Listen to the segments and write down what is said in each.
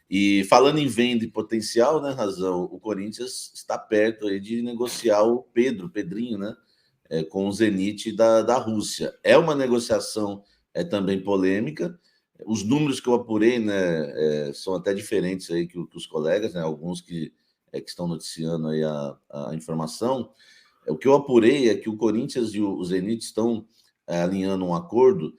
E falando em venda e potencial, né, Razão, o Corinthians está perto aí de negociar o Pedrinho, né, com o Zenit da Rússia. É uma negociação também polêmica. Os números que eu apurei, né, são até diferentes aí que os colegas, né, alguns que estão noticiando aí a informação. O que eu apurei é que o Corinthians e o Zenit estão alinhando um acordo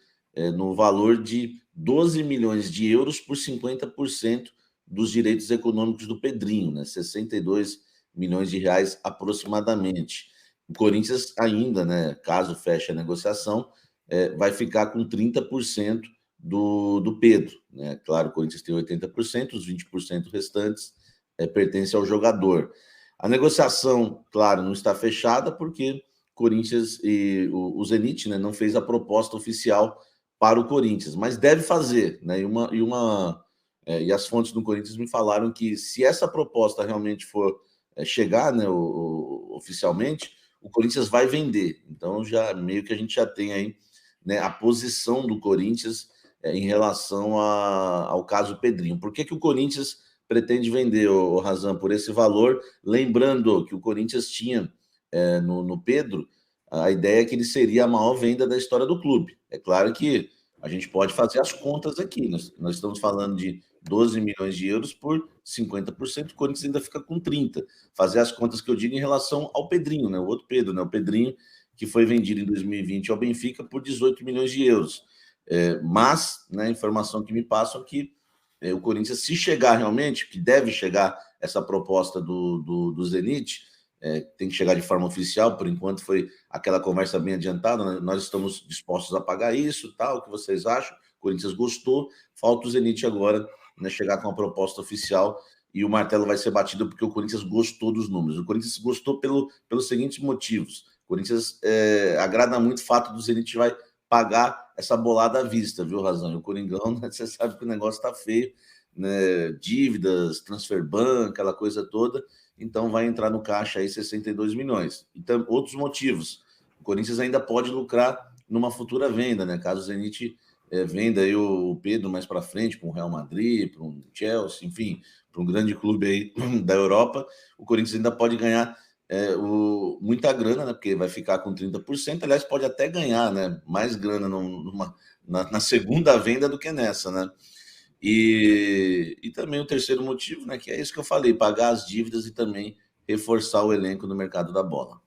no valor de 12 milhões de euros por 50% dos direitos econômicos do Pedrinho, né? 62 milhões de reais aproximadamente. O Corinthians ainda, né, caso feche a negociação, vai ficar com 30% do Pedro, né? Claro, o Corinthians tem 80%, os 20% restantes pertencem ao jogador. A negociação, claro, não está fechada porque Corinthians e o Zenit, né, não fez a proposta oficial para o Corinthians, mas deve fazer, né? E as fontes do Corinthians me falaram que se essa proposta realmente for chegar, né, oficialmente, o Corinthians vai vender. Então já meio que a gente já tem aí, né, a posição do Corinthians em relação ao caso Pedrinho. Por que o Corinthians pretende vender, o Razão, por esse valor? Lembrando que o Corinthians tinha no Pedro a ideia é que ele seria a maior venda da história do clube. É claro que a gente pode fazer as contas aqui. Nós estamos falando de 12 milhões de euros por 50%, o Corinthians ainda fica com 30%. Fazer as contas que eu digo em relação ao Pedrinho, né? O outro Pedro, né? O Pedrinho que foi vendido em 2020 ao Benfica por 18 milhões de euros. Mas, né, a informação que me passam é que o Corinthians, se chegar realmente, que deve chegar essa proposta do Zenit, tem que chegar de forma oficial, por enquanto foi aquela conversa bem adiantada, né? Nós estamos dispostos a pagar isso, tal, o que vocês acham? O Corinthians gostou, falta o Zenit agora, né, chegar com a proposta oficial e o martelo vai ser batido porque o Corinthians gostou dos números. O Corinthians gostou pelos seguintes motivos. O Corinthians agrada muito o fato do Zenit vai pagar essa bolada à vista, viu, Razão? E o Coringão, né, você sabe que o negócio tá feio, né? Dívidas, transfer ban, aquela coisa toda. Então vai entrar no caixa aí 62 milhões. Então, outros motivos. O Corinthians ainda pode lucrar numa futura venda, né? Caso o Zenit venda aí o Pedro mais para frente, para um Real Madrid, para um Chelsea, enfim, para um grande clube aí da Europa, o Corinthians ainda pode ganhar muita grana, né? Porque vai ficar com 30%. Aliás, pode até ganhar, né? Mais grana na segunda venda do que nessa, né? E também o terceiro motivo, né, que é isso que eu falei, pagar as dívidas e também reforçar o elenco no mercado da bola.